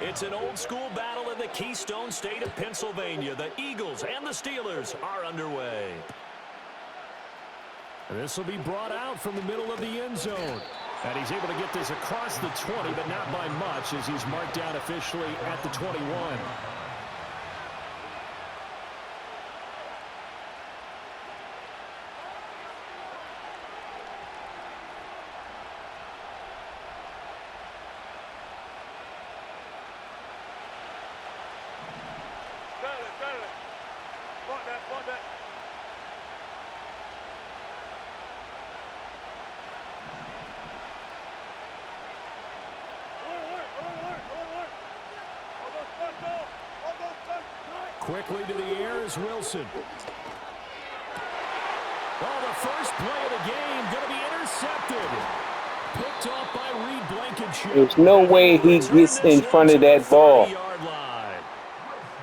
It's an old-school battle in the Keystone State of Pennsylvania. The Eagles and the Steelers are underway. This will be brought out from the middle of the end zone. And he's able to get this across the 20, but not by much, as he's marked down officially at the 21. Quickly to the air is Wilson. Oh, the first play of the game going to be intercepted. Picked off by Reed Blankenship. There's no way he gets in front of that ball.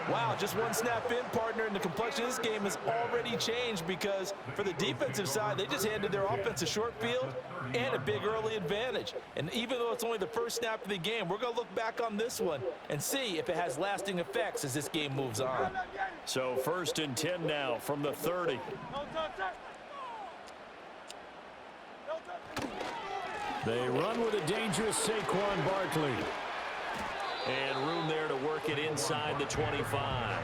Wow, just one snap in, partner, and the complexion of this game has already changed because for the defensive side, they just handed their offense a short field and a big early advantage. And even though it's only the first snap of the game, we're going to look back on this one and see if it has lasting effects as this game moves on. So 1st and 10 now from the 30. They run with a dangerous Saquon Barkley. And room there to work it inside the 25.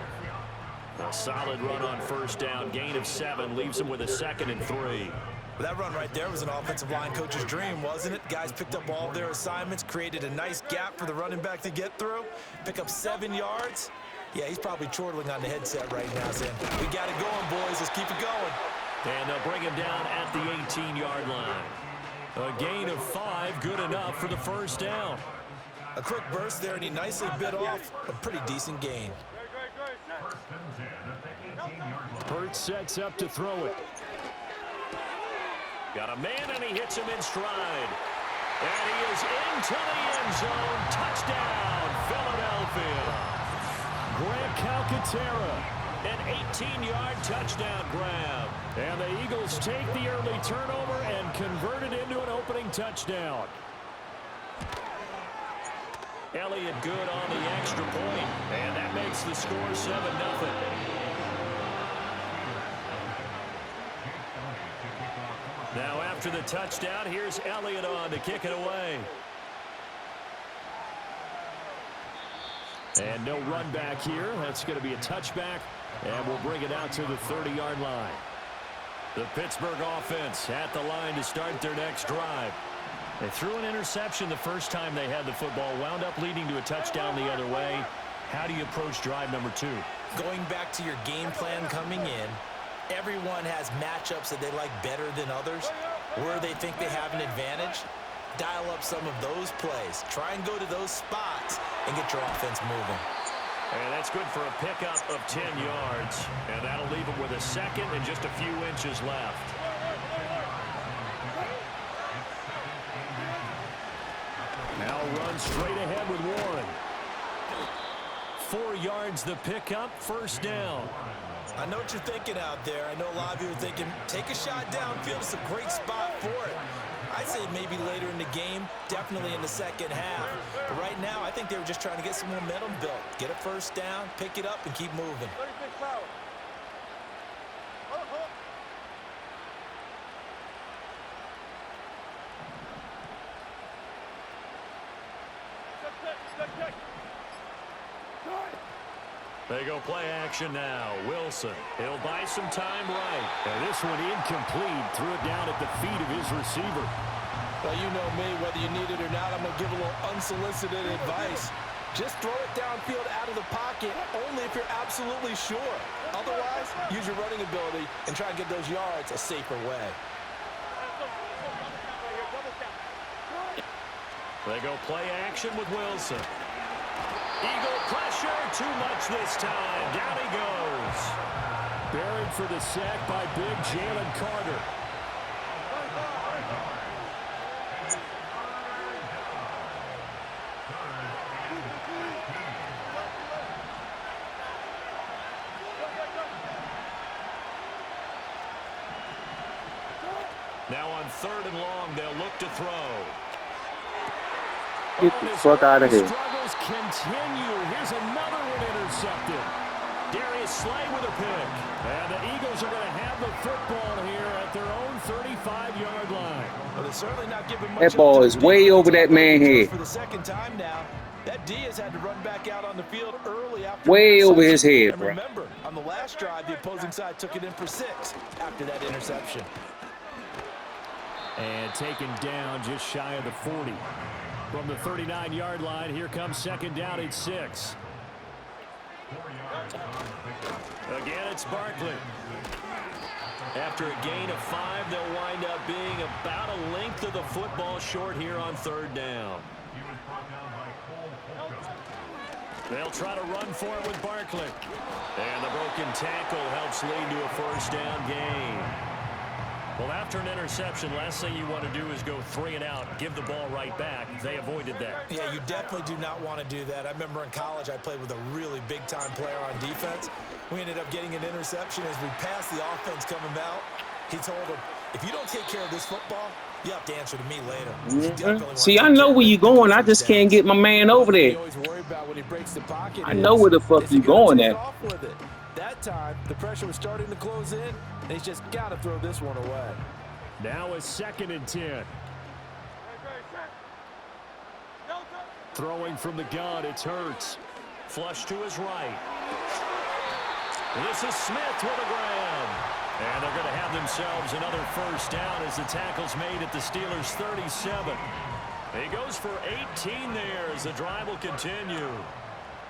A solid run on 1st down. Gain of 7 leaves him with a 2nd and 3. That run right there was an offensive line coach's dream, wasn't it? Guys picked up all of their assignments, created a nice gap for the running back to get through, pick up 7 yards. Yeah, he's probably chortling on the headset right now, saying, we got it going, boys. Let's keep it going. And they'll bring him down at the 18-yard line. A gain of 5, good enough for the 1st down. A quick burst there, and he nicely bit off a pretty decent gain. Hurts sets up to throw it. Got a man, and he hits him in stride. And he is into the end zone. Touchdown, Philadelphia. Grant Calcaterra, an 18-yard touchdown grab. And the Eagles take the early turnover and convert it into an opening touchdown. Elliott good on the extra point, and that makes the score 7-0. Now after the touchdown, here's Elliott on to kick it away. And no run back here. That's going to be a touchback, and we'll bring it out to the 30-yard line. The Pittsburgh offense at the line to start their next drive. They threw an interception the first time they had the football, wound up leading to a touchdown the other way. How do you approach drive number 2? Going back to your game plan coming in, everyone has matchups that they like better than others, where they think they have an advantage. Dial up some of those plays. Try and go to those spots and get your offense moving. And that's good for a pickup of 10 yards. And that'll leave them with a 2nd and just a few inches left. Now run straight ahead with Warren. 4 yards the pickup, 1st down. I know what you're thinking out there. I know a lot of you are thinking, take a shot downfield. It's a great spot for it. I'd say maybe later in the game, definitely in the second half. But right now, I think they were just trying to get some momentum built. Get a 1st down, pick it up, and keep moving. They go play action now. Wilson, he'll buy some time right. And this one incomplete. Threw it down at the feet of his receiver. Well, you know me, whether you need it or not, I'm going to give a little unsolicited advice. Just throw it downfield out of the pocket, only if you're absolutely sure. Otherwise, use your running ability and try and get those yards a safer way. They go play action with Wilson. Eagle pressure, too much this time. Down he goes. Buried for the sack by big Jalen Carter. Now on 3rd and long, they'll look to throw. Get the fuck out of here. Struggles continue. Here's another one intercepted. Darius Slay with a pick. And the Eagles are going to have the football here at their own 35-yard line. Well, they're certainly not giving much. That ball is way over that man's head. For the second time now, that D has had to run back out on the field early after way over his head, and bro. remember, on the last drive, the opposing side took it in for 6 after that interception. And taken down just shy of the 40. From the 39-yard line, here comes second down at 6. Again, it's Barkley. After a gain of 5, they'll wind up being about a length of the football short here on third down. They'll try to run for it with Barkley. And the broken tackle helps lead to a first down gain. Well, after an interception, last thing you want to do is go 3 and out, give the ball right back. They avoided that. Yeah, you definitely do not want to do that. I remember in college I played with a really big-time player on defense. We ended up getting an interception as we passed the offense coming out. He told him, if you don't take care of this football, you have to answer to me later. See, I know where you're going. I just can't get my man over there. I know where the fuck you going at. That time, the pressure was starting to close in, and he's just got to throw this one away. Now a 2nd and 10. Throwing from the gun, it's Hurts. Flush to his right. This is Smith with a grab. And they're going to have themselves another first down as the tackle's made at the Steelers' 37. He goes for 18 there as the drive will continue.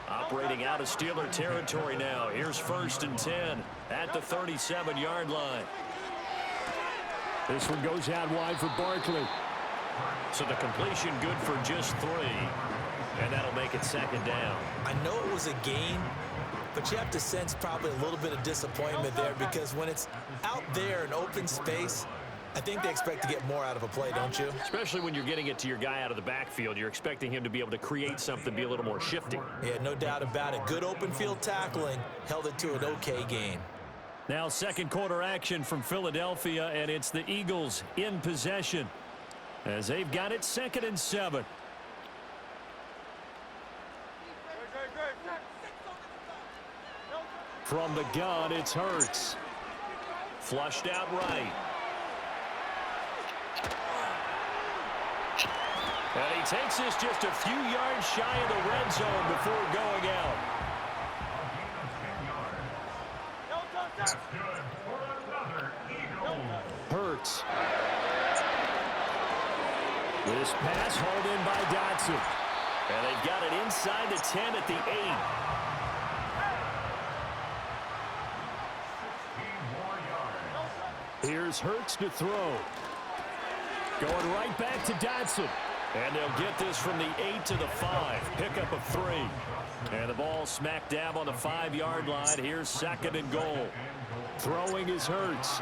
Operating out of Steeler territory now. Here's 1st and 10 at the 37-yard line. This one goes out wide for Barkley. So the completion good for just 3. And that'll make it 2nd down. I know it was a gain, but you have to sense probably a little bit of disappointment there because when it's out there in open space, I think they expect to get more out of a play, don't you? Especially when you're getting it to your guy out of the backfield. You're expecting him to be able to create something, be a little more shifty. Yeah, no doubt about it. Good open field tackling held it to an okay gain. Now second quarter action from Philadelphia, and it's the Eagles in possession as they've got it 2nd and 7. From the gun, it's Hurts. Flushed out right. And he takes this just a few yards shy of the red zone before going out. Hurts. This pass hauled in by Dotson. And they've got it inside the 10 at the 8. Here's Hurts to throw. Going right back to Dotson. And they'll get this from the 8 to the 5. Pickup of 3. And the ball smack dab on the 5-yard line. Here's 2nd and goal. Throwing is Hurts.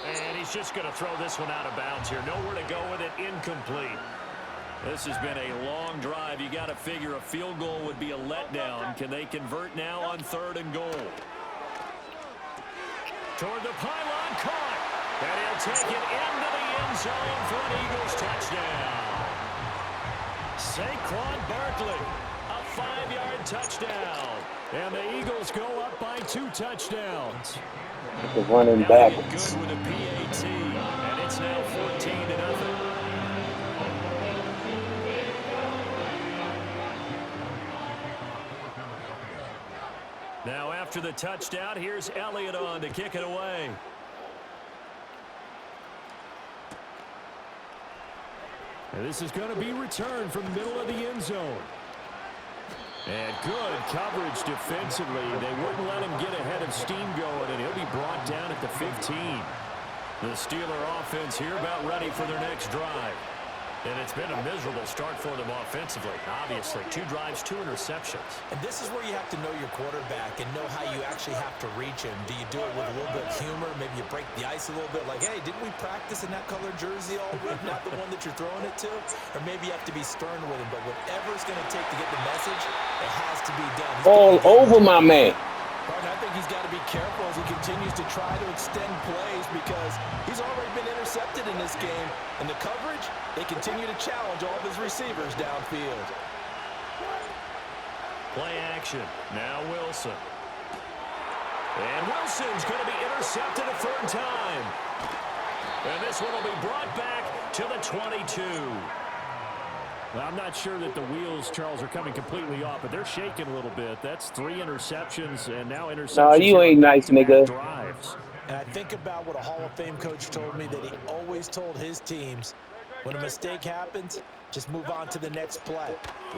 And he's just going to throw this one out of bounds here. Nowhere to go with it. Incomplete. This has been a long drive. You got to figure a field goal would be a letdown. Can they convert now on 3rd and goal? Toward the pylon, caught. And he'll take it into the end zone for an Eagles touchdown. Saquon Barkley, a 5-yard touchdown. And the Eagles go up by 2 touchdowns. The running backwards. Good with a PAT, and it's now 14-0. Now after the touchdown, here's Elliott on to kick it away. And this is going to be returned from the middle of the end zone. And good coverage defensively. They wouldn't let him get ahead of steam going, and he'll be brought down at the 15. The Steeler offense here about ready for their next drive. And it's been a miserable start for them offensively. Obviously, 2 drives, 2 interceptions. And this is where you have to know your quarterback and know how you actually have to reach him. Do you do it with a little bit of humor? Maybe you break the ice a little bit like, hey, didn't we practice in that color jersey all week? Not the one that you're throwing it to? Or maybe you have to be stern with him. But whatever it's going to take to get the message, it has to be done. All over my man. Partner, I think he's got to be careful as he continues to try to extend plays because he's already been intercepted in this game. And the coverage, they continue to challenge all of his receivers downfield. Play action. Now Wilson. And Wilson's going to be intercepted a third time. And this one will be brought back to the 22. Well, I'm not sure that the wheels, Charles, are coming completely off, but they're shaking a little bit. That's 3 interceptions, and now interceptions. No, you ain't nice, nigga. Drives. And I think about what a Hall of Fame coach told me that he always told his teams, when a mistake happens, just move on to the next play.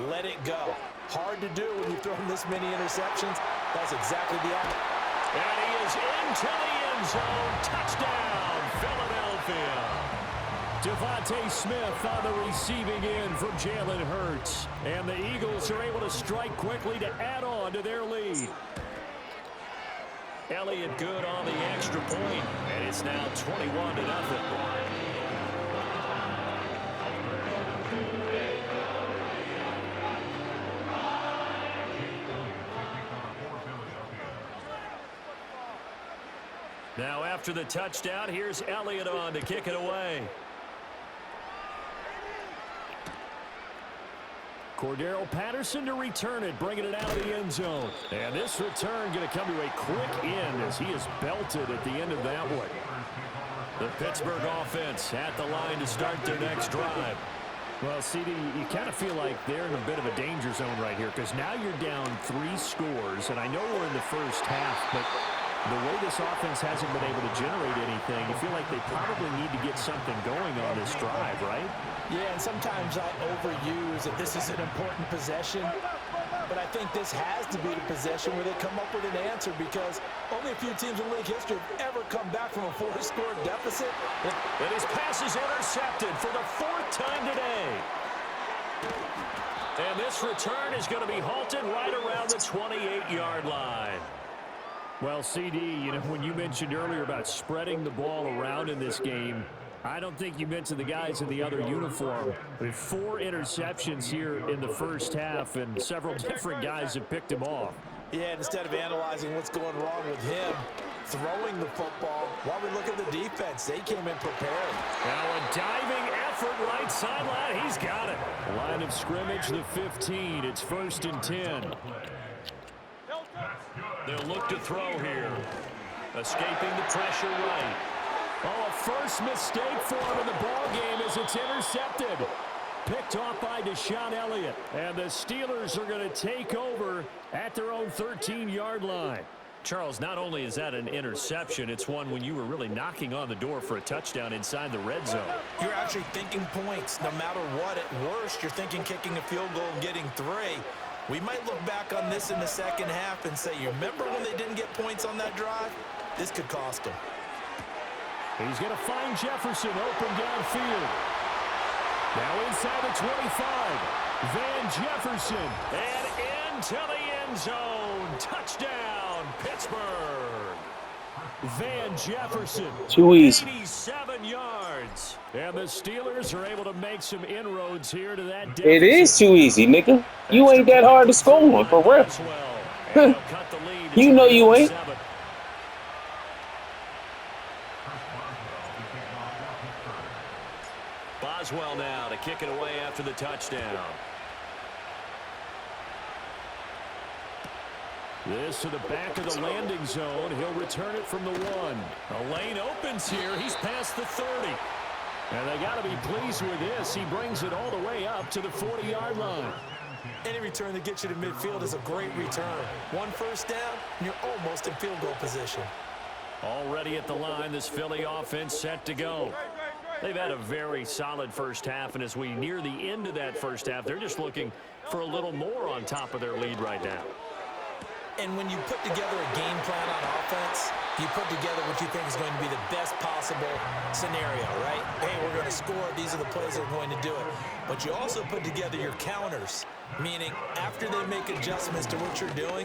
Let it go. Hard to do when you've thrown this many interceptions. That's exactly the act. And he is into the end zone. Touchdown, Philadelphia. Devontae Smith on the receiving end from Jalen Hurts. And the Eagles are able to strike quickly to add on to their lead. Elliott good on the extra point, and it's now 21-0. Now after the touchdown, here's Elliott on to kick it away. Cordero Patterson to return it, bringing it out of the end zone. And this return going to come to a quick end as he is belted at the end of that one. The Pittsburgh offense at the line to start their next drive. Well, CD, you kind of feel like they're in a bit of a danger zone right here because now you're down 3 scores, and I know we're in the first half, but the way this offense hasn't been able to generate anything, you feel like they probably need to get something going on this drive, right? Yeah, and sometimes I overuse that this is an important possession, but I think this has to be the possession where they come up with an answer because only a few teams in league history have ever come back from a 4-score deficit. And his pass is intercepted for the 4th time today. And this return is going to be halted right around the 28-yard line. Well, CD, you know, when you mentioned earlier about spreading the ball around in this game, I don't think you mentioned the guys in the other uniform. With 4 interceptions here in the first half, and several different guys have picked him off. Yeah, instead of analyzing what's going wrong with him throwing the football, while we look at the defense, they came in prepared. Now a diving effort right sideline. He's got it. Line of scrimmage, the 15. It's 1st and 10. They'll look to throw here. Escaping the pressure right. Oh, a first mistake for him in the ball game as it's intercepted. Picked off by Deshaun Elliott. And the Steelers are going to take over at their own 13-yard line. Charles, not only is that an interception, it's one when you were really knocking on the door for a touchdown inside the red zone. You're actually thinking points. No matter what, at worst, you're thinking kicking a field goal and getting 3. We might look back on this in the second half and say, you remember when they didn't get points on that drive? This could cost them. He's going to find Jefferson open downfield. Now inside the 25. Van Jefferson. And into the end zone. Touchdown, Pittsburgh. Van Jefferson. Too easy. 87 yards. And the Steelers are able to make some inroads here to that deficit. It is too easy, nigga. You ain't that hard to score on, for real. You know you ain't. Boswell now to kick it away after the touchdown. This to the back of the landing zone. He'll return it from the 1. A lane opens here. He's past the 30. And they got to be pleased with this. He brings it all the way up to the 40-yard line. Any return that gets you to midfield is a great return. 1 first down, and you're almost in field goal position. Already at the line, this Philly offense set to go. They've had a very solid first half, and as we near the end of that first half, they're just looking for a little more on top of their lead right now. And when you put together a game plan on offense, you put together what you think is going to be the best possible scenario, right? Hey, we're going to score. These are the plays that are going to do it. But you also put together your counters, meaning after they make adjustments to what you're doing,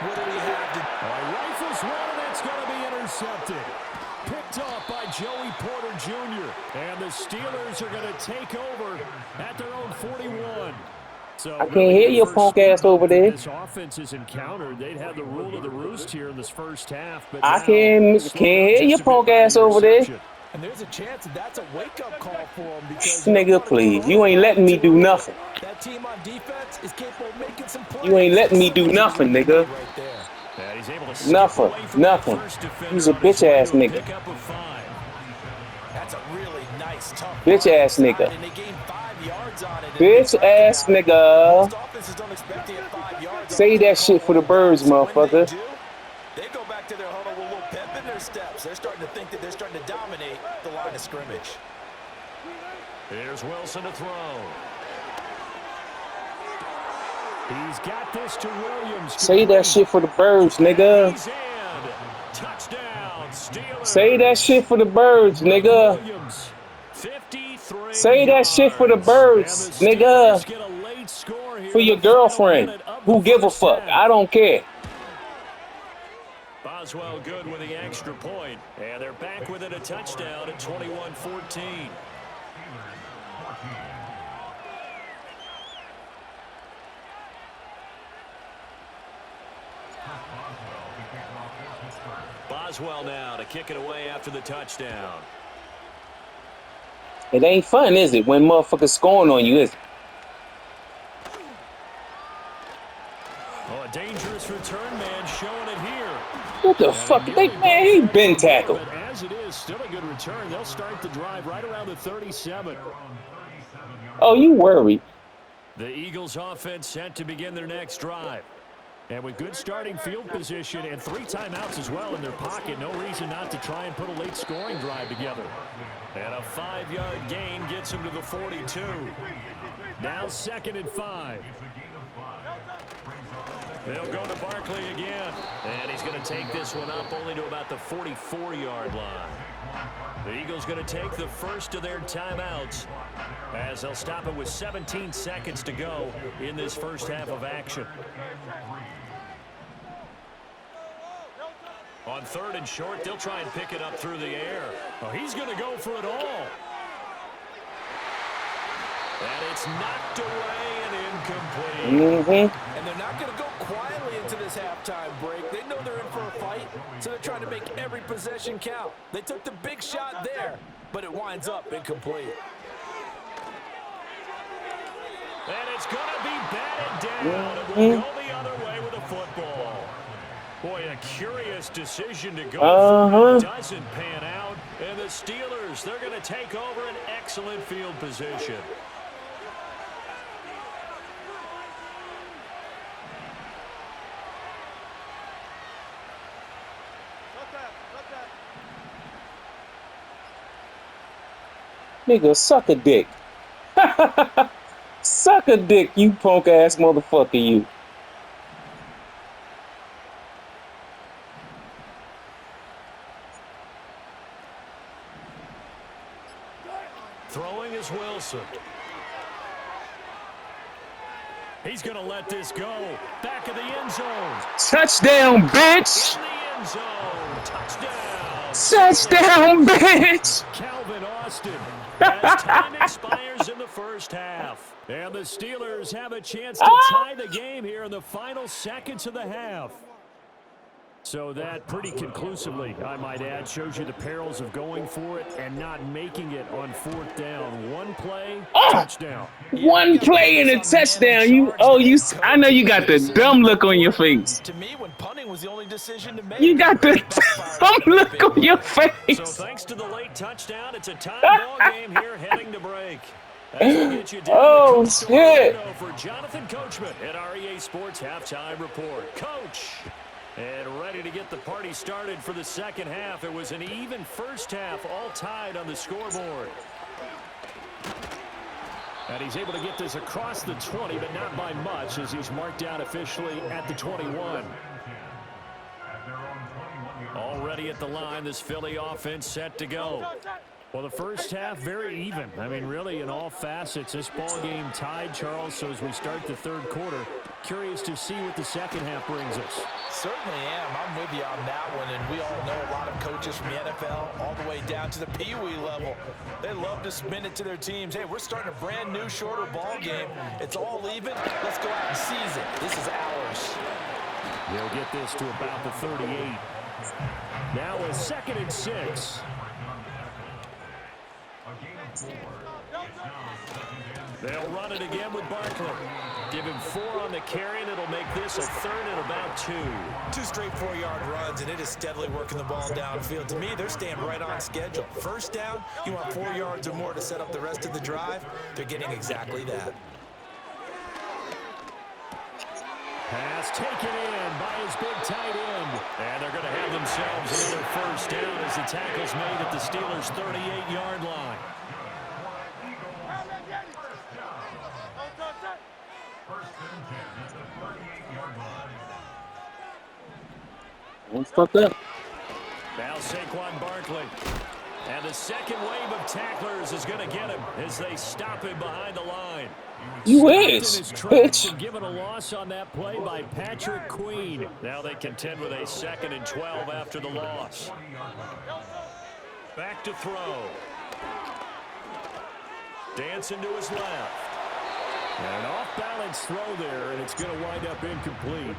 what do we have to... Rifles one, and it's going to be intercepted. Picked off by Joey Porter Jr. And the Steelers are going to take over at their own 41. So I can't really hear the your first punk ass speed bump over that there. this offense has encountered. They'd had the rule of the roost here in this first half, but I now can't slowed up hear your just a bit punk by the ass over there. interception. And there's a chance that that's a wake-up call for him because you don't Nigga, want to throw the please. You ain't letting football me too do early. nothing. That team on defense is capable of making some You ain't plays. letting me do Similar to the nothing, read he made nigga. right there. And he's able to skip Nothing. away from that Nothing. first He's defender a on his bitch way ass to a nigga. pickup of 5. That's a really nice, tough Bitch run ass inside, nigga. and they gained 5 yards on it. And to be Bitch frank ass about it, nigga. most offenses don't expect to get 5 yards off Say what they that call shit a for the little down. birds, So when they motherfucker. do, they go back to their huddle with a little pep in their steps. They're starting to think that they're starting to dominate the line of scrimmage. Here's Wilson to throw. He's got this to Williams. Say that Complete. shit for the birds, And nigga. he's in. Touchdown, Say that Steelers. shit for the birds, Mike nigga. Williams. 53 Say that shit for the yards. And the birds, Steelers nigga. get a late score For here in your the final girlfriend. minute of the Who give a first fuck? I half. don't care. Boswell good with the extra point. And they're back within a touchdown at 21-14. Boswell now to kick it away after the touchdown. It ain't fun, is it, when motherfuckers scoring on you, is it? Oh, a dangerous return man showing it here. What the And fuck? he They, nearly man, broke he that been for more, tackled. but as it is, still a good return. They'll start the drive right around the 37. Oh, you worried. The Eagles offense set to begin their next drive. And with good starting field position and 3 timeouts as well in their pocket, no reason not to try and put a late scoring drive together. And a 5-yard gain gets him to the 42. Now 2nd and 5. They'll go to Barkley again. And he's going to take this one up only to about the 44-yard line. The Eagles going to take the first of their timeouts as they'll stop it with 17 seconds to go in this first half of action. On 3rd and short, they'll try and pick it up through the air. Oh, he's going to go for it all. And it's knocked away and incomplete. And they're not going to go quietly into this halftime break. They know they're in for a fight, so they're trying to make every possession count. They took the big shot there, but it winds up incomplete. And it's going to be batted down. It will go the other way with the football. Boy, a curious decision to go for. It doesn't pan out. And the Steelers, they're going to take over an excellent field position. Nigga, suck a dick. Suck a dick, you punk ass motherfucker, you. Throwing is Wilson. He's going to let this go. Back of the end zone. Touchdown, bitch! In the end zone. Touchdown. Touchdown, bitch! Calvin Austin. As time expires in the first half. And the Steelers have a chance to tie the game here in the final seconds of the half. So that pretty conclusively, I might add, shows you the perils of going for it and not making it on 4th down. One play, touchdown. One play and a touchdown. I know you got the dumb look on your face. To me, when punting was the only decision to make. You got the dumb look on your So face. thanks to the late touchdown, it's a tie ball game here heading to break. As we get you down Oh, to Coach shit. Orlando for Jonathan Coachman at REA Sports Halftime Report. Coach. And ready to get the party started for the second half. It was an even first half, all tied on the scoreboard. And he's able to get this across the 20, but not by much, as he's marked down officially at the 21. Already at the line, this Philly offense set to go. Well, the first half, very even. I mean, really, in all facets, this ball game tied, Charles. So as we start the third quarter, curious to see what the second half brings us. Certainly am. I'm with you on that one. And we all know a lot of coaches from the NFL all the way down to the Pee-wee level. They love to spin it to their teams. Hey, we're starting a brand new, shorter ball game. It's all even. Let's go out and seize it. This is ours. They'll get this to about the 38. Now a 2nd and 6. They'll run it again with Barkley. Give him 4 on the carry, and it'll make this a 3rd and about 2. 2 straight 4-yard runs, and it is steadily working the ball downfield. To me, they're staying right on schedule. First down, you want 4 yards or more to set up the rest of the drive. They're getting exactly that. Pass taken in by his big tight end. And they're going to have themselves another first down as the tackle's made at the Steelers' 38-yard line. Don't fuck up. Now Saquon Barkley. And the second wave of tacklers is going to get him as they stop him behind the line. You is, bitch. Given a loss on that play by Patrick Queen. Now they contend with a 2nd and 12 after the loss. Back to throw. Dancing to his left. And an off-balance throw there, and it's going to wind up incomplete.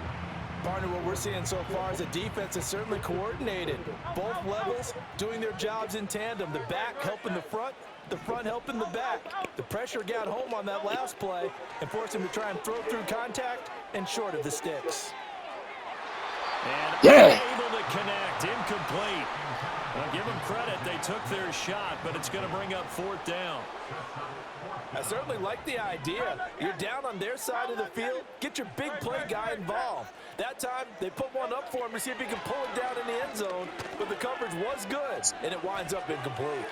Partner, what we're seeing so far is the defense is certainly coordinated. Both levels doing their jobs in tandem. The back helping the front helping the back. The pressure got home on that last play and forced him to try and throw through contact and short of the sticks. And able to connect, incomplete. Well, give them credit, they took their shot, but it's going to bring up 4th down. I certainly like the idea. You're down on their side of the field. Get your big play guy involved. That time, they put one up for him to see if he can pull it down in the end zone, but the coverage was good, and it winds up incomplete.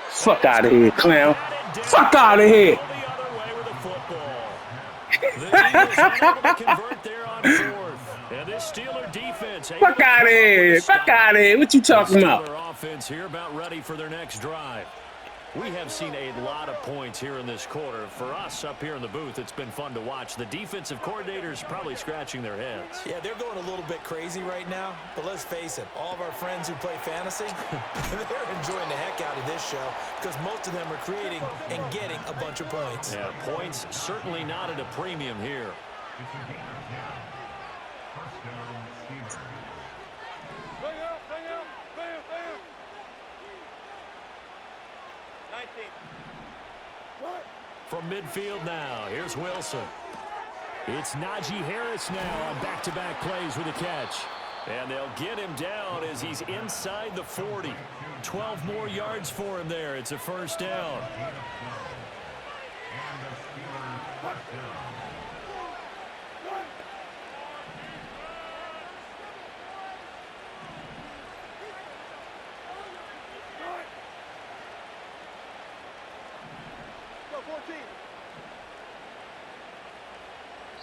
Fuck out of here, clown. Fuck out of here. The other way with the football. The Eagles unable to convert there on 4th. And this Steeler defense. Fuck out of here. Fuck out of here. What you talking about? Steeler offense here about ready for their next drive. We have seen a lot of points here in this quarter. For us up here in the booth, it's been fun to watch. The defensive coordinators probably scratching their heads. Yeah, they're going a little bit crazy right now. But let's face it, all of our friends who play fantasy, they're enjoying the heck out of this show because most of them are creating and getting a bunch of points. Yeah, points certainly not at a premium here. From midfield now, here's Wilson. It's Najee Harris now on back-to-back plays with a catch. And they'll get him down as he's inside the 40. 12 more yards for him there. It's a first down.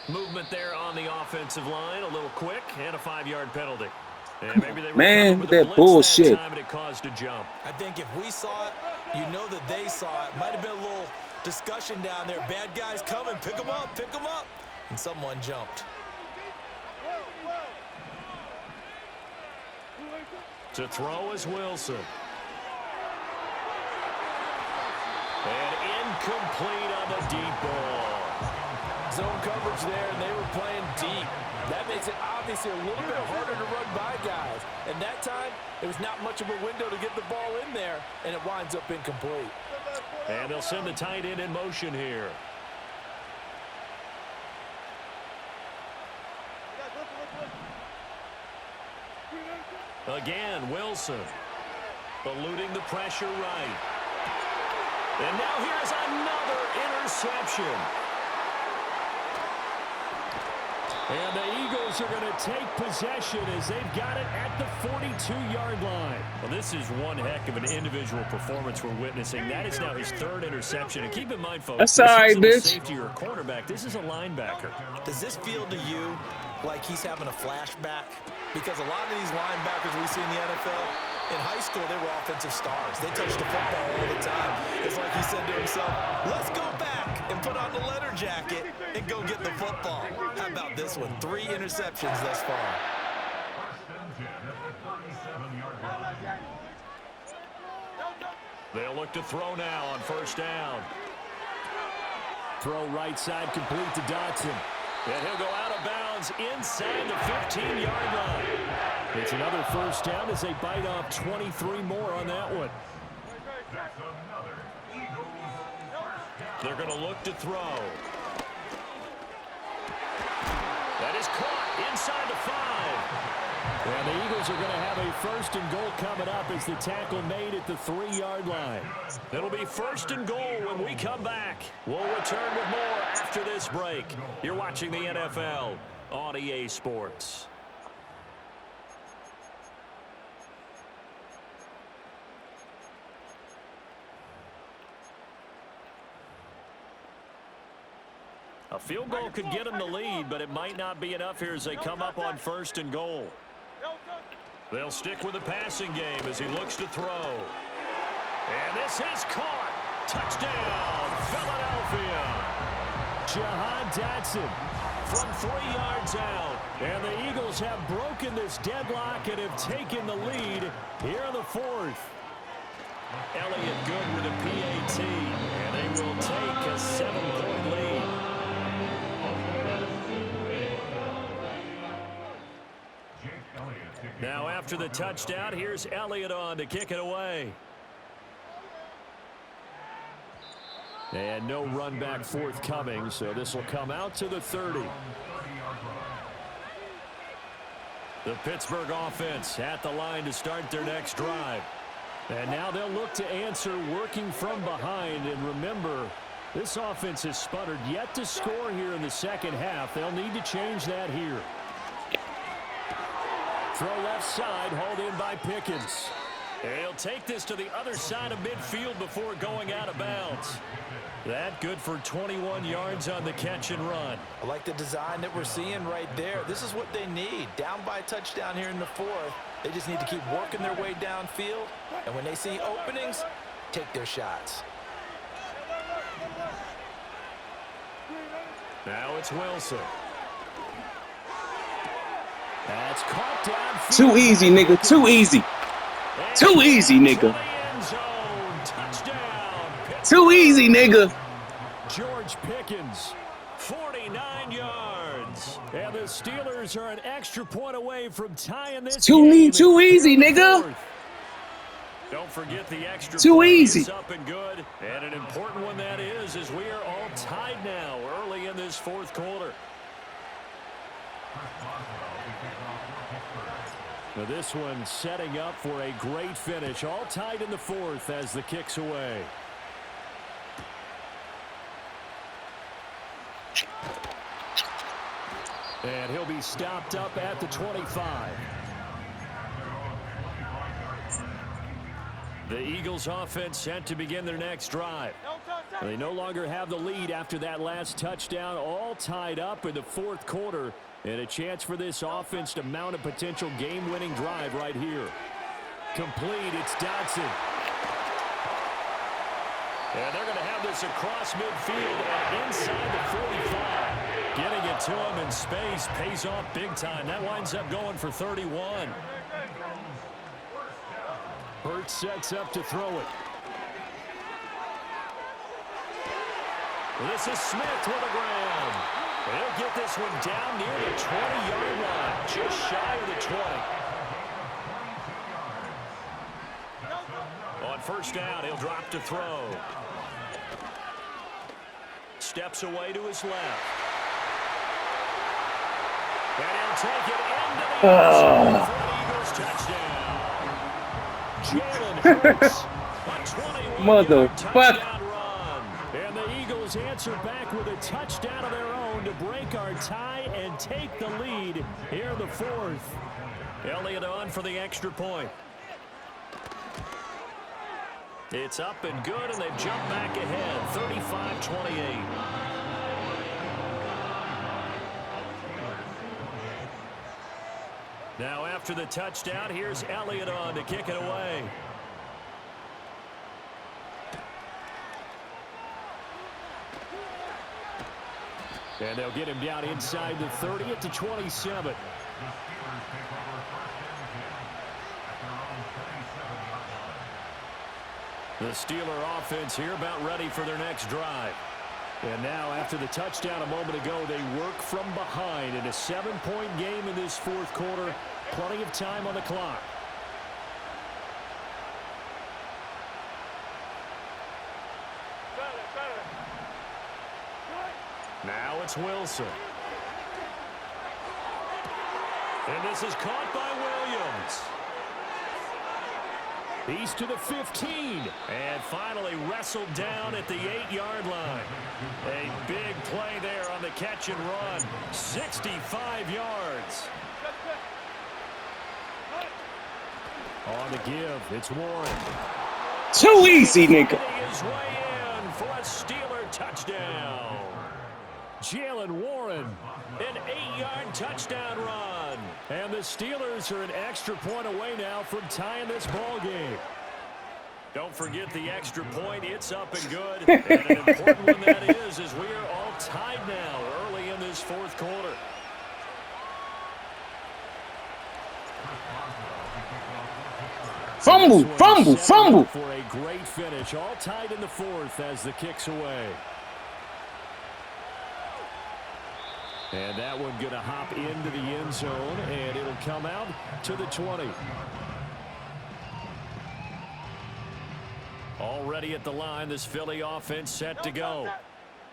Movement there on the offensive line, a little quick, and a 5-yard penalty. And maybe they man, with that bullshit. Time, and it caused a jump. I think if we saw it, you know that they saw it. Might have been a little discussion down there. Bad guys coming, pick them up, pick them up. And someone jumped. To throw is Wilson. And incomplete on the deep ball. Zone coverage there, and they were playing deep. That makes it obviously a little bit harder to run by guys. And that time, there was not much of a window to get the ball in there, and it winds up incomplete. And they'll send the tight end in motion here. Again, Wilson eluding the pressure right. And now here's another interception. And the Eagles are going to take possession as they've got it at the 42-yard line. Well, this is one heck of an individual performance we're witnessing. That is now his 3rd interception. And keep in mind, folks, that's all right, bitch. Safety or a cornerback. This is a linebacker. Does this feel to you like he's having a flashback? Because a lot of these linebackers we see in the NFL, In high school, they were offensive stars. They touched the football all the time. It's like he said to himself, let's go back and put on the letter jacket and go get the football. How about this one? 3 interceptions thus far. They'll look to throw now on first down. Throw right side complete to Dotson. And he'll go out of bounds inside the 15-yard line. It's another first down as they bite off 23 more on that one. They're going to look to throw. That is caught inside the 5. And the Eagles are going to have a first and goal coming up as the tackle made at the 3-yard line. It'll be first and goal when we come back. We'll return with more after this break. You're watching the NFL on EA Sports. A field goal could get them the lead, but it might not be enough here as they come up on first and goal. They'll stick with the passing game as he looks to throw. And this is caught. Touchdown, Philadelphia. Jahan Dotson From 3 yards out. And the Eagles have broken this deadlock and have taken the lead here in the 4th. Elliott good with a PAT. And they will take a 7-point lead. Now after the touchdown, here's Elliott on to kick it away. And no run back forthcoming, so this will come out to the 30. The Pittsburgh offense at the line to start their next drive. And now they'll look to answer working from behind. And remember, this offense has sputtered yet to score here in the second half. They'll need to change that here. Throw left side, hauled in by Pickens. And he'll take this to the other side of midfield before going out of bounds. That good for 21 yards on the catch and run. I like the design that we're seeing right there. This is what they need. Down by a touchdown here in the 4th. They just need to keep working their way downfield. And when they see openings, take their shots. Now it's Wilson. That's caught down. Too easy, nigga. Too easy. Too easy, nigga. Too easy, nigga. George Pickens. 49 yards. And the Steelers are an extra point away from tying this Too easy, nigga. Don't forget the extra Too point easy. is up and good. And an important one that is, as we are all tied now early in this 4th quarter. Now this one setting up for a great finish. All tied in the 4th as the kick's away. And he'll be stopped up at the 25. The Eagles offense set to begin their next drive. They no longer have the lead after that last touchdown. All tied up in the 4th quarter. And a chance for this offense to mount a potential game-winning drive right here. Complete, it's Dotson. And they're going to have this across midfield and inside the 45. Getting it to him in space pays off big time. That winds up going for 31. Hurts sets up to throw it. This is Smith with the ground. He'll get this one down near the 20-yard line, just shy of the 20. On first down, he'll drop to throw. Steps away to his left. And he'll take it into the end zone for an Eagles touchdown. Jalen Hurts, a 21-yard touchdown run. And the Eagles answer back with a touchdown of their own to break our tie and take the lead here in the 4th. Elliott on for the extra point. It's up and good, and they've jumped back ahead, 35-28. Now after the touchdown, here's Elliott on to kick it away. And they'll get him down inside the 30 at the 27. The Steeler offense here about ready for their next drive. And now after the touchdown a moment ago, they work from behind in a 7-point game in this fourth quarter. Plenty of time on the clock. Now it's Wilson. And this is caught by Williams. He's to the 15. And finally wrestled down at the 8-yard line. A big play there on the catch and run. 65 yards. On the give, it's Warren. Too easy, nigga. His way in for a Steeler touchdown. Jalen Warren, an 8-yard touchdown run. And the Steelers are an extra point away now from tying this ball game. Don't forget the extra point. It's up and good. And an important one that is, as we are all tied now early in this fourth quarter. Fumble, fumble, fumble. For a great finish, all tied in the fourth as the kick's away. And that one going to hop into the end zone, and it'll come out to the 20. Already at the line, this Philly offense set to go.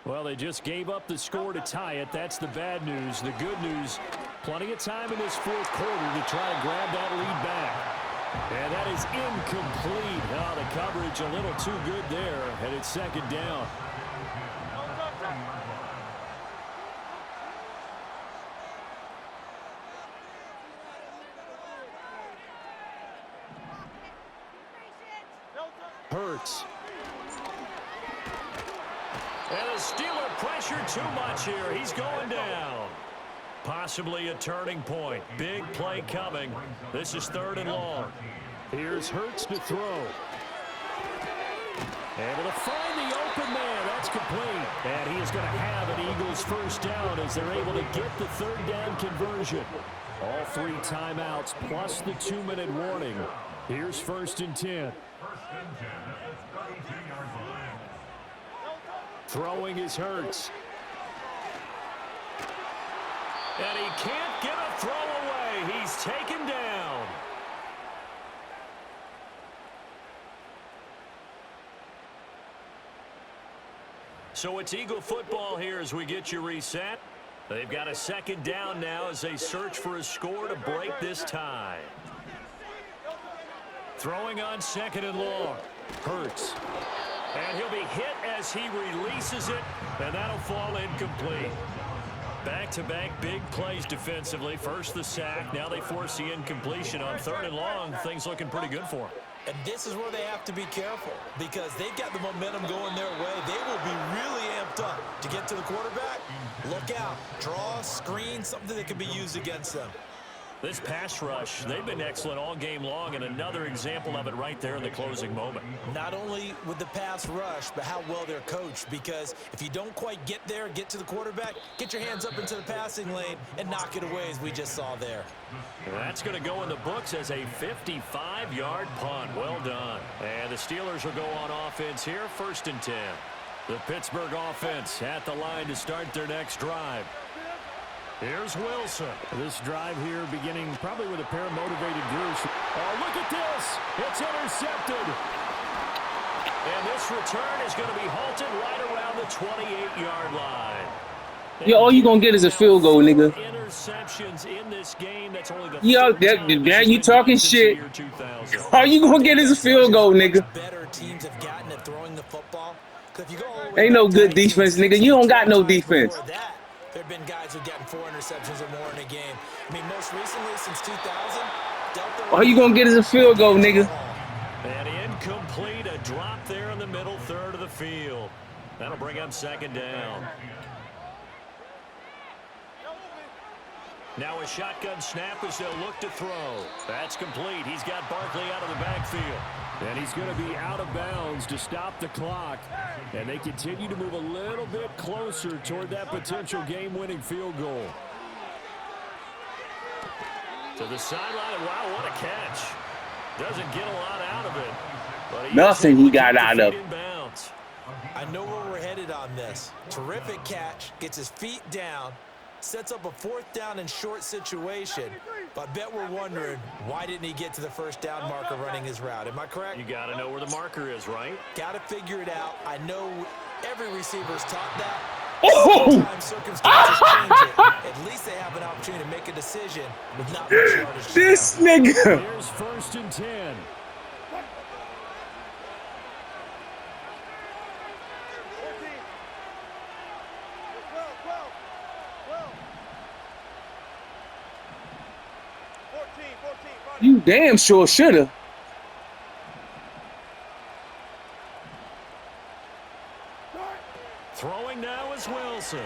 Well, they just gave up the score to tie it. That's the bad news. The good news, plenty of time in this fourth quarter to try to grab that lead back. And that is incomplete. Oh, the coverage a little too good there, and it's second down. Hurts. And the Steeler pressure too much here. He's going down. Possibly a turning point. Big play coming. This is 3rd and long. Here's Hurts to throw. Able to find the open man. That's complete. And he is going to have an Eagles first down as they're able to get the 3rd down conversion. All 3 timeouts plus the 2-minute warning. Here's 1st and 10. Throwing is Hurts. And he can't get a throw away. He's taken down. So it's Eagle football here as we get you reset. They've got a 2nd down now as they search for a score to break this tie. Throwing on 2nd and long. Hurts. And he'll be hit as he releases it, and that'll fall incomplete. Back-to-back big plays defensively. First the sack. Now they force the incompletion on 3rd and long. Things looking pretty good for them. And this is where they have to be careful because they've got the momentum going their way. They will be really amped up to get to the quarterback. Look out. Draw, screen, something that can be used against them. This pass rush, they've been excellent all game long, and another example of it right there in the closing moment. Not only with the pass rush, but how well they're coached, because if you don't quite get there, get to the quarterback, get your hands up into the passing lane and knock it away as we just saw there. That's going to go in the books as a 55-yard punt. Well done. And the Steelers will go on offense here, 1st and 10. The Pittsburgh offense at the line to start their next drive. Here's Wilson. This drive here beginning probably with a pair of motivated Drews. Oh, look at this. It's intercepted. And this return is going to be halted right around the 28-yard line. Yeah, all you going to get is a field goal, nigga. Interceptions in this game. That's only the yeah, you talking shit. All you going to get is a field goal, nigga. Better teams have gotten at throwing the football. Ain't no good defense, nigga. You don't got no defense. There have been guys who've gotten 4 interceptions or more in a game. I mean, most recently, since 2000, all you gonna get is a field goal, nigga. And incomplete, a drop there in the middle third of the field. That'll bring up 2nd down. Now a shotgun snap as they'll look to throw. That's complete. He's got Barkley out of the backfield. And he's going to be out of bounds to stop the clock. And they continue to move a little bit closer toward that potential game-winning field goal. To the sideline. Wow, what a catch. Doesn't get a lot out of it. But Nothing he got out of. I know where we're headed on this. Terrific catch. Gets his feet down. Sets up a 4th down and short situation. But I bet we're wondering, why didn't he get to the first down marker running his route? Am I correct? You got to know where the marker is, right? Got to figure it out. I know every receiver's taught that. Oh! Sometimes circumstances change it. At least they have an opportunity to make a decision with not much yardage. This nigga. Here's 1st and 10. You damn sure shoulda. Throwing now is Wilson.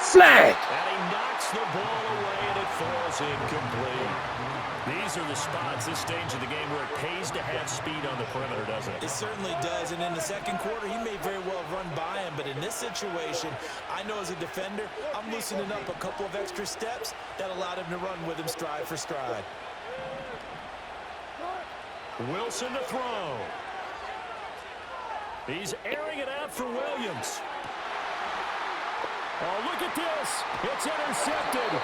Flag. And he knocks the ball away, and it falls incomplete. These are the spots, this stage of the game, where it pays to have speed on the perimeter, doesn't it? It certainly does, and in the second quarter, he may very well run by him, but in this situation, I know as a defender, I'm loosening up a couple of extra steps that allowed him to run with him stride for stride. Wilson to throw. He's airing it out for Williams. Oh, look at this. It's intercepted.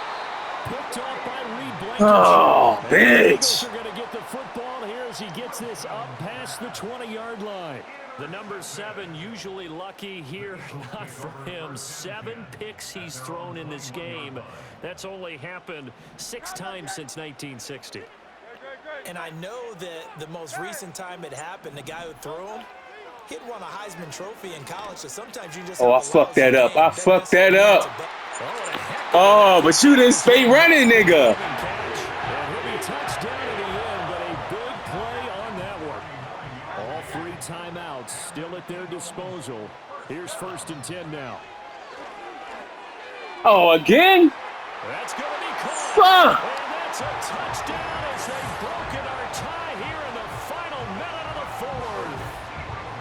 Picked off by Reed Blankenship. Oh, And the Eagles bitch. are going to get the football here as he gets this up past the 20-yard line. The number 7 usually lucky here, not for him. 7 picks he's thrown in this game. That's only happened 6 times since 1960. And I know that the most recent time it happened, the guy who threw him, he'd won a Heisman Trophy in college, so sometimes you just Oh, I fucked that up. I fucked that up. Oh, but you didn't stay running, nigga. And he'll be touched down in the end, but a big play on that one. All 3 timeouts still at their disposal. Here's 1st and 10 now. Oh, again? That's going to be caught. Fuck. And that's a touchdown as they've broken our tie here in the final minute of the 4th.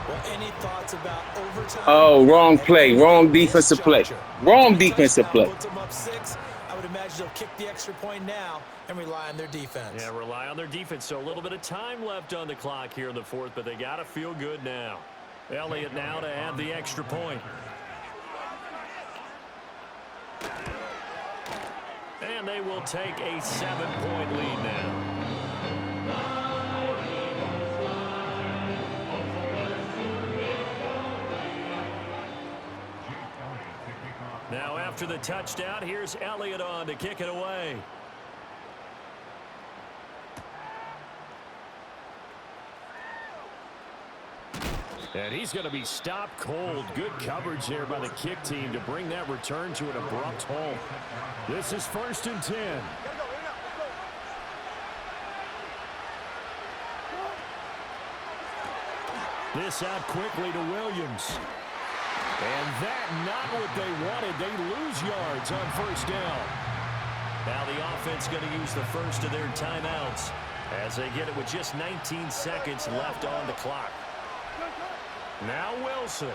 Well, any thoughts about overtime? Oh, wrong play. Wrong defensive play. Wrong defensive play. Puts them up 6. I would imagine they'll kick the extra point now and rely on their defense. Yeah, rely on their defense. So a little bit of time left on the clock here in the 4th, but they got to feel good now. Elliott now to add the extra point. And they will take a 7-point lead now. Now after the touchdown, here's Elliott on to kick it away. And he's going to be stopped cold. Good coverage there by the kick team to bring that return to an abrupt halt. This is 1st and 10. This out quickly to Williams. And that not what they wanted. They lose yards on 1st down. Now the offense going to use the first of their timeouts as they get it with just 19 seconds left on the clock. Now Wilson.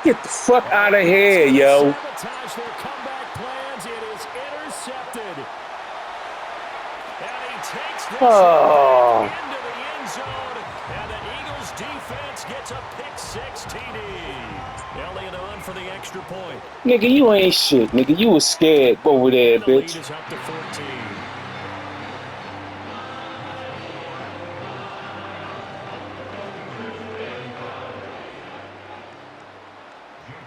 Get the fuck out of here, yo. Sabotage their comeback plans. It is intercepted. And he takes this Oh. into the end zone. And the Eagles defense gets a pick-6 TD. Elliott on for the extra point. Nigga, you ain't shit, nigga. You was scared over there, The lead bitch. is up to 14.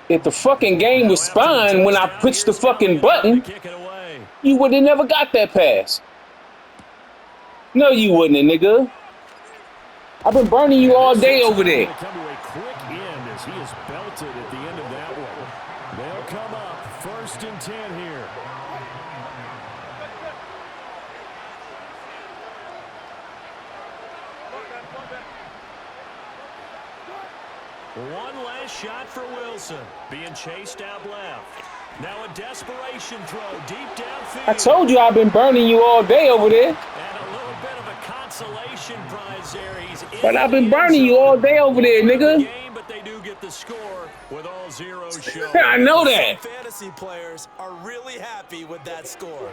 If the fucking game was spine when I pushed the fucking button, Kick it away. you would have never got that pass. No, you wouldn't, nigga. I've been burning you all day over there. Come to a quick end as he is belted at the end of that one. They'll come up 1st and 10 here. One last shot for Wilson. Being chased out left. Now a desperation throw deep downfield. I told you I've been burning you all day over there. And a little bit of a consolation prize there. He's in But I've been the burning end you zone. all day over there, nigga. Game, but they do get the score with all zeros shown. I know that. Some fantasy players are really happy with that score.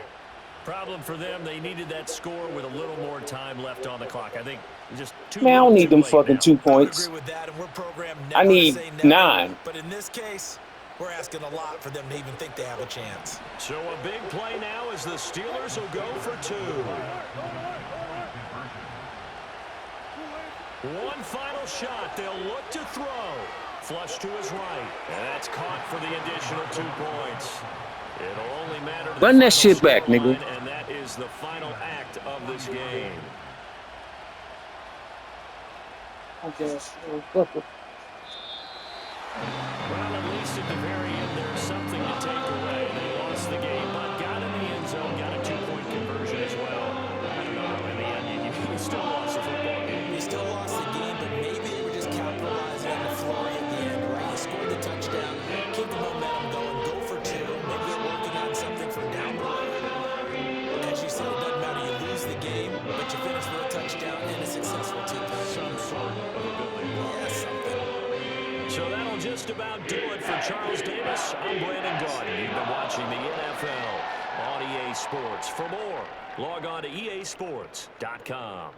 Problem for them, they needed that score with a little more time left on the clock. I think just too Man, I don't need them late fucking now. 2 I would points. agree with that, and we're programmed I never need to say never. 9. But in this case, we're asking a lot for them to even think they have a chance. So a big play now as the Steelers will go for 2. One final shot. They'll look to throw. Flush to his right. And that's caught for the additional 2 points. It'll only matter to the Run that final shit back, nigga. scoreline, and that is the final act of this game. Okay. Well, at least at the very end, there's something to take away. They lost the game, but got in the end zone, got a 2-point conversion as well. I don't know, in the end, you still lost the football game. They still lost the game, but maybe they were just capitalizing on the flurry at the end, right? You scored the touchdown, keep the momentum going, go for 2, maybe you're working on something from down the road. As you said, it doesn't matter, you lose the game, but you finish with a touchdown and a successful 2-point. Some sort of ability. Yeah, something. So that'll just about do it for Charles Davis. I'm Brandon Gaudin. You've been watching the NFL on EA Sports. For more, log on to easports.com.